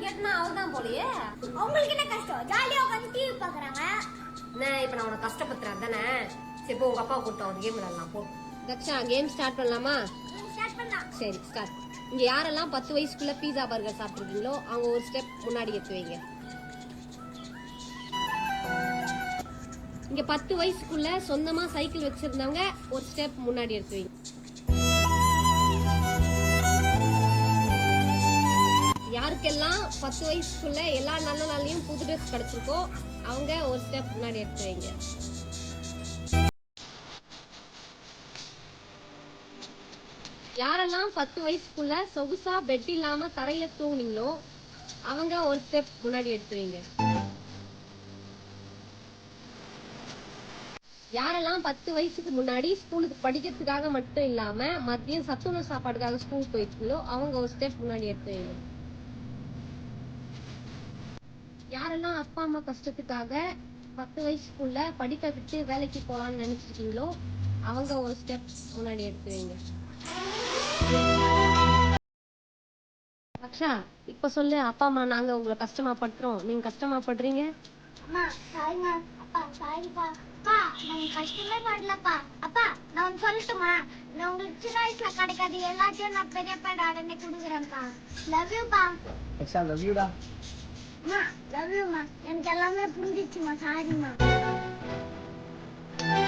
கட்டினா அவர்தான் போலயே. அவங்களுக்கு என்ன கஷ்டம்? ஜாலியா உட்காந்து டிவி பாக்குறாங்க. இப்ப நான் உனக்கு கஷ்டப்படுத்துறேன் தானே. சரி போ, உங்க அப்பா கூப்பிட்டு அவன் கேம் விளையாடலாம் போ. தக்ஷா கேம் ஸ்டார்ட் பண்ணலாமா? ஸ்டார்ட் பண்ணலாம். சரி ஸ்டார்ட். இங்க யாரெல்லாம் 10 வயசுக்குள்ள பீஸா பர்கர் சாப்பிட்டுருக்கீங்களோ அவங்க ஒரு ஸ்டெப் முன்னாடி எடுத்து வைங்க. இங்க 10 வயசுக்குள்ள சொந்தமா சைக்கிள் வச்சிருந்தவங்க ஒரு ஸ்டெப் முன்னாடி எடுத்து வைங்க. யாருக்கெல்லாம் 10 வயசுக்குள்ள எல்லா நல்ல நாளையும் புது ட்ரெஸ் கிடைச்சிருக்கோ அவங்க ஒரு ஸ்டெப் முன்னாடி எடுத்து வைங்க. யாரெல்லாம் 10 வயசுக்குள்ள சொகுசா பெட் இல்லாம தரையில தூங்குனீங்களோ அவங்க ஒரு ஸ்டெப் முன்னாடி எடுத்து வைங்க. யாரெல்லாம் 10 வயசுக்கு முன்னாடி ஸ்கூலுக்கு படிக்கிறதுக்காக மட்டும் இல்லாம மதியம் சத்துணவு சாப்பாடுக்காக ஸ்கூல் போயிருக்கீங்களோ அவங்க ஒரு ஸ்டெப் முன்னாடி எடுத்து வைங்க. யாரெல்லாம் அப்பா அம்மா கஷ்டத்துக்காக 10 வயசுக்குள்ள படிக்க விட்டு வேலைக்கு போலாம்னு நினைச்சிருக்கீங்களோ அவங்க ஒரு ஸ்டெப் முன்னாடி எடுத்து வைங்க. அக்ஷா இப்ப சொல்லு, அப்பா அம்மா நாங்க உங்களை கஷ்டமா படுறோம், நீங்க கஷ்டமா படுறீங்க? அம்மா சாரிமா. அப்பா சாரிப்பா. அப்பா நான் கஷ்டமே படலப்பா. அப்பா நான் ஒன்று சொல்லட்டுமா? நான் உங்களுக்கு சின்ன வயசுல கிடைக்காது எல்லாத்தையும் நான் பெரியப்பா உடனே கொடுக்குறேன்ப்பா. லவ் யூப்பா. அக்ஷா லவ் யூடா. அம்மா லவ் யூமா. எனக்கு எல்லாமே புரிஞ்சிச்சுமா. சாரிம்மா.